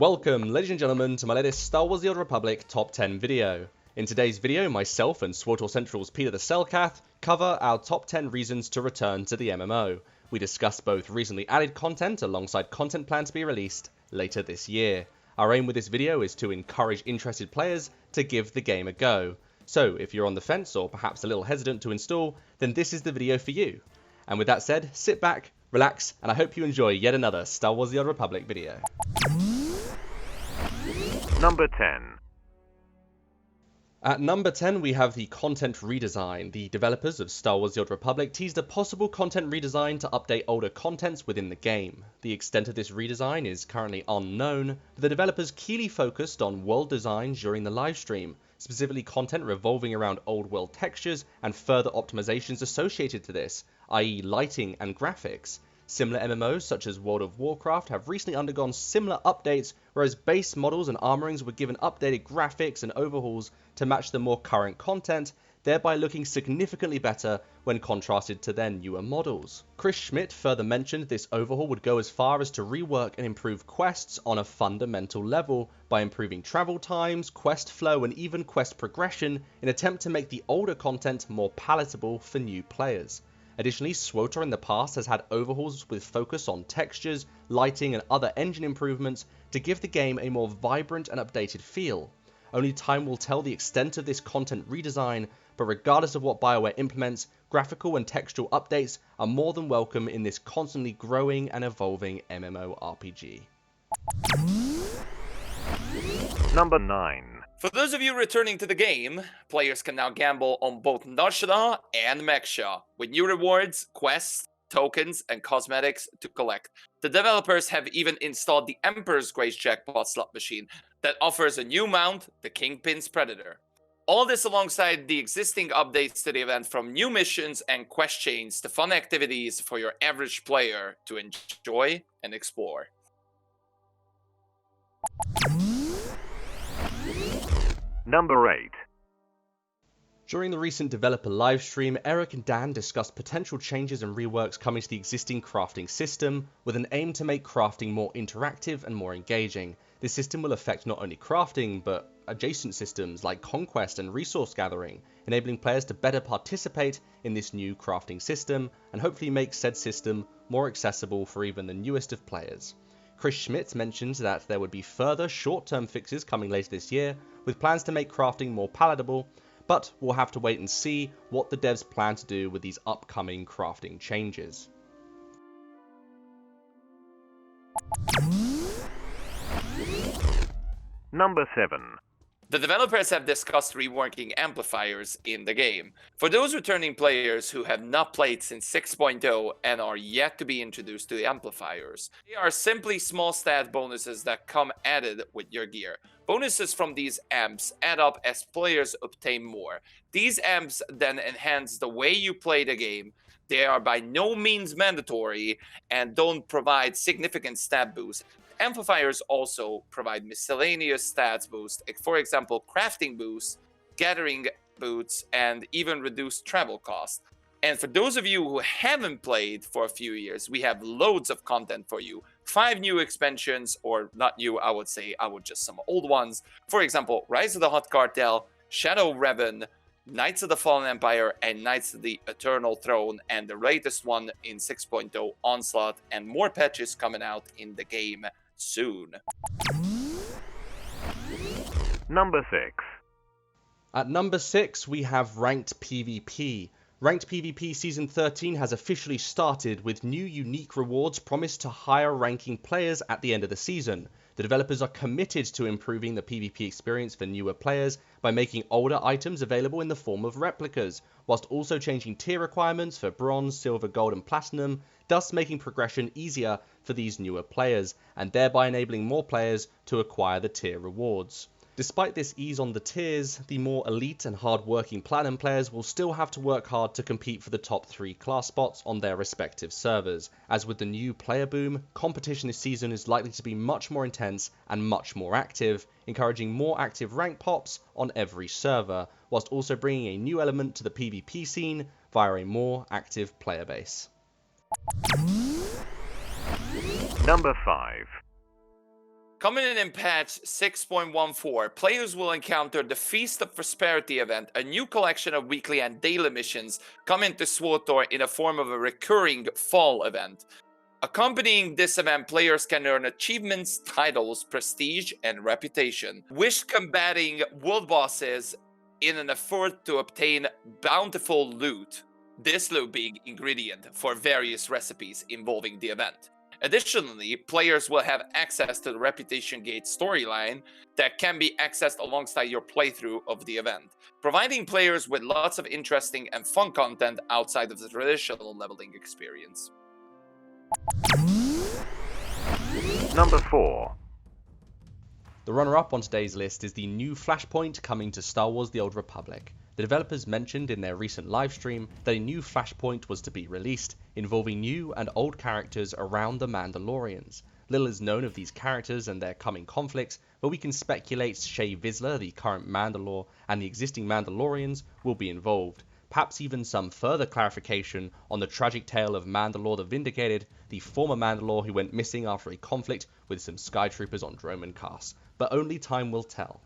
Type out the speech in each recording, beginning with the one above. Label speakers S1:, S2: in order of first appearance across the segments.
S1: Welcome, ladies and gentlemen, to my latest Star Wars The Old Republic Top 10 video. In today's video, myself and SWTORCentral's Peter the Cellcath cover our top 10 reasons to return to the MMO. We discuss both recently added content alongside content planned to be released later this year. Our aim with this video is to encourage interested players to give the game a go. So if you're on the fence or perhaps a little hesitant to install, then this is the video for you. And with that said, sit back, relax, and I hope you enjoy yet another Star Wars The Old Republic video.
S2: Number 10.
S1: At number 10 we have the content redesign. The developers of Star Wars The Old Republic teased a possible content redesign to update older contents within the game. The extent of this redesign is currently unknown, but the developers keenly focused on world design during the livestream, specifically content revolving around old world textures and further optimizations associated to this, i.e. lighting and graphics. Similar MMOs such as World of Warcraft have recently undergone similar updates, whereas base models and armorings were given updated graphics and overhauls to match the more current content, thereby looking significantly better when contrasted to their newer models. Chris Schmidt further mentioned this overhaul would go as far as to rework and improve quests on a fundamental level by improving travel times, quest flow, and even quest progression in an attempt to make the older content more palatable for new players. Additionally, Swtor in the past has had overhauls with focus on textures, lighting, and other engine improvements to give the game a more vibrant and updated feel. Only time will tell the extent of this content redesign, but regardless of what BioWare implements, graphical and textual updates are more than welcome in this constantly growing and evolving MMORPG.
S2: Number 9.
S3: For those of you returning to the game, players can now gamble on both Narshada and Meksha, with new rewards, quests, tokens, and cosmetics to collect. The developers have even installed the Emperor's Grace jackpot slot machine that offers a new mount, the Kingpin's Predator. All this alongside the existing updates to the event, from new missions and quest chains to fun activities for your average player to enjoy and explore.
S2: Number 8.
S1: During the recent developer livestream, Eric and Dan discussed potential changes and reworks coming to the existing crafting system, with an aim to make crafting more interactive and more engaging. This system will affect not only crafting, but adjacent systems like conquest and resource gathering, enabling players to better participate in this new crafting system, and hopefully make said system more accessible for even the newest of players. Chris Schmidt mentioned that there would be further short-term fixes coming later this year, with plans to make crafting more palatable, but we'll have to wait and see what the devs plan to do with these upcoming crafting changes.
S2: Number 7.
S3: The developers have discussed reworking amplifiers in the game. For those returning players who have not played since 6.0 and are yet to be introduced to the amplifiers, they are simply small stat bonuses that come added with your gear. Bonuses from these amps add up as players obtain more. These amps then enhance the way you play the game. They are by no means mandatory and don't provide significant stat boosts. Amplifiers also provide miscellaneous stats boosts, for example, crafting boosts, gathering boots, and even reduced travel costs. And for those of you who haven't played for a few years, we have loads of content for you. 5 new expansions, or not new, I would just some old ones. For example, Rise of the Hut Cartel, Shadow Revan, Knights of the Fallen Empire, and Knights of the Eternal Throne, and the latest one in 6.0, Onslaught, and more patches coming out in the game soon.
S2: Number 6.
S1: At number 6 we have Ranked PvP. Ranked PvP Season 13 has officially started, with new unique rewards promised to higher ranking players at the end of the season. The developers are committed to improving the PvP experience for newer players by making older items available in the form of replicas, whilst also changing tier requirements for bronze, silver, gold and platinum, thus making progression easier for these newer players, and thereby enabling more players to acquire the tier rewards. Despite this ease on the tiers, the more elite and hard-working Platinum players will still have to work hard to compete for the top 3 class spots on their respective servers. As with the new player boom, competition this season is likely to be much more intense and much more active, encouraging more active rank pops on every server, whilst also bringing a new element to the PvP scene via a more active player base.
S2: Number 5.
S3: Coming in patch 6.14, players will encounter the Feast of Prosperity event, a new collection of weekly and daily missions coming to Swtor in the form of a recurring fall event. Accompanying this event, players can earn achievements, titles, prestige, and reputation. Wish combating world bosses in an effort to obtain bountiful loot. This loot being ingredient for various recipes involving the event. Additionally, players will have access to the Reputation Gate storyline that can be accessed alongside your playthrough of the event, providing players with lots of interesting and fun content outside of the traditional leveling experience.
S2: Number 4.
S1: The runner-up on today's list is the new Flashpoint coming to Star Wars: The Old Republic. The developers mentioned in their recent livestream that a new Flashpoint was to be released, involving new and old characters around the Mandalorians. Little is known of these characters and their coming conflicts, but we can speculate Shae Vizsla, the current Mandalore, and the existing Mandalorians will be involved. Perhaps even some further clarification on the tragic tale of Mandalore the Vindicated, the former Mandalore who went missing after a conflict with some Skytroopers on Droman Cass, but only time will tell.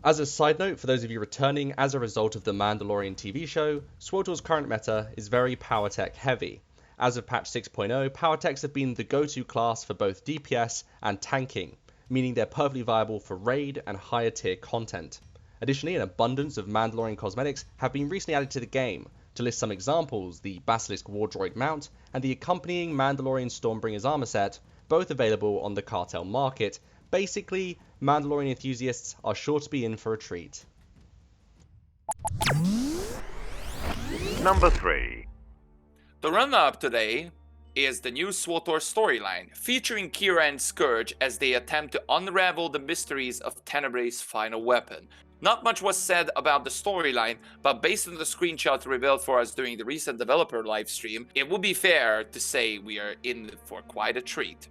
S1: As a side note, for those of you returning as a result of the Mandalorian TV show, SWTOR's current meta is very power tech heavy. As of patch 6.0, power techs have been the go-to class for both DPS and tanking, meaning they're perfectly viable for raid and higher tier content. Additionally, an abundance of Mandalorian cosmetics have been recently added to the game. To list some examples, the Basilisk War Droid mount and the accompanying Mandalorian Stormbringer's armor set, both available on the cartel market. Basically, Mandalorian enthusiasts are sure to be in for a treat.
S2: Number 3.
S3: The runner-up today is the new Swtor storyline, featuring Kira and Scourge as they attempt to unravel the mysteries of Tenebrae's final weapon. Not much was said about the storyline, but based on the screenshot revealed for us during the recent developer livestream, it would be fair to say we are in for quite a treat.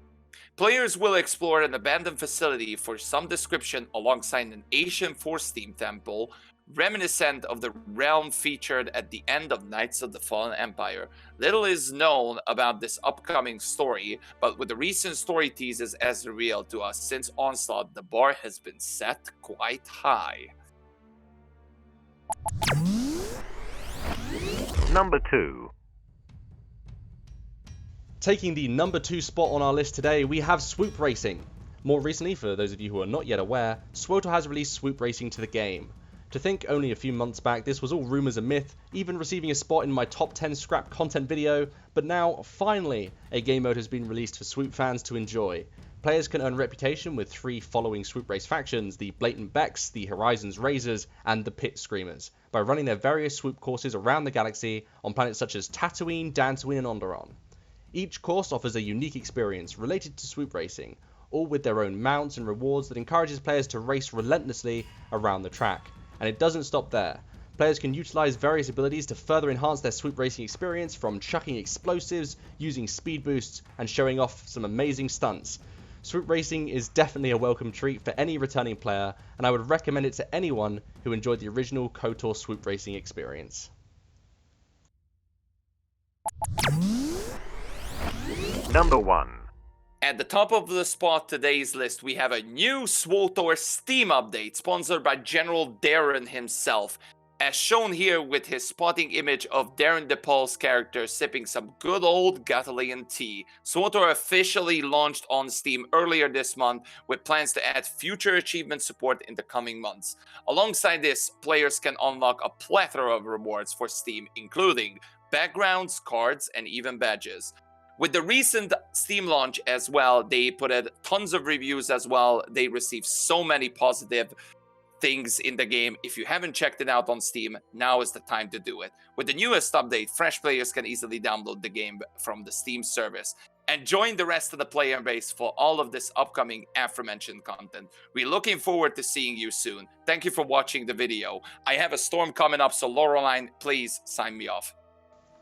S3: Players will explore an abandoned facility for some description alongside an ancient Force-themed temple, reminiscent of the realm featured at the end of Knights of the Fallen Empire. Little is known about this upcoming story, but with the recent story teases as revealed to us since Onslaught, the bar has been set quite high.
S2: Number 2.
S1: Taking the number 2 spot on our list today, we have Swoop Racing. More recently, for those of you who are not yet aware, SWTOR has released Swoop Racing to the game. To think only a few months back this was all rumours and myth, even receiving a spot in my top 10 scrap content video, but now, finally, a game mode has been released for Swoop fans to enjoy. Players can earn reputation with 3 following Swoop Race factions, the Blatant Becks, the Horizons Razors, and the Pit Screamers, by running their various Swoop courses around the galaxy on planets such as Tatooine, Dantooine, and Onderon. Each course offers a unique experience related to Swoop Racing, all with their own mounts and rewards that encourages players to race relentlessly around the track. And it doesn't stop there. Players can utilize various abilities to further enhance their Swoop Racing experience, from chucking explosives, using speed boosts, and showing off some amazing stunts. Swoop Racing is definitely a welcome treat for any returning player, and I would recommend it to anyone who enjoyed the original KOTOR Swoop Racing experience.
S2: Number 1.
S3: At the top of the spot today's list, we have a new Swtor Steam update sponsored by General Darren himself, as shown here with his spotting image of Darren DePaul's character sipping some good old Gatalian tea. Swtor officially launched on Steam earlier this month, with plans to add future achievement support in the coming months. Alongside this, players can unlock a plethora of rewards for Steam, including backgrounds, cards, and even badges. With the recent Steam launch as well, they put out tons of reviews as well. They received so many positive things in the game. If you haven't checked it out on Steam, now is the time to do it. With the newest update, fresh players can easily download the game from the Steam service and join the rest of the player base for all of this upcoming aforementioned content. We're looking forward to seeing you soon. Thank you for watching the video. I have a storm coming up, so Loronline, please sign me off.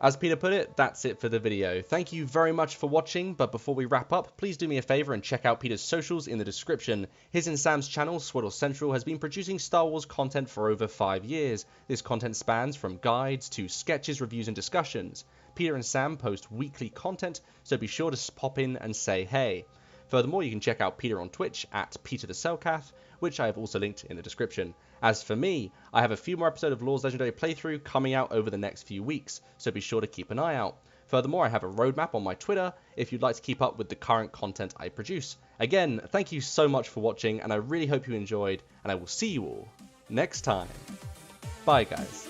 S1: As Peter put it, that's it for the video. Thank you very much for watching, but before we wrap up, please do me a favour and check out Peter's socials in the description. His and Sam's channel, SWTORCentral, has been producing Star Wars content for over 5 years. This content spans from guides to sketches, reviews and discussions. Peter and Sam post weekly content, so be sure to pop in and say hey. Furthermore, you can check out Peter on Twitch at Peter the Cellcath, which I have also linked in the description. As for me, I have a few more episodes of Law's Legendary playthrough coming out over the next few weeks, so be sure to keep an eye out. Furthermore, I have a roadmap on my Twitter if you'd like to keep up with the current content I produce. Again, thank you so much for watching, and I really hope you enjoyed, and I will see you all next time. Bye guys.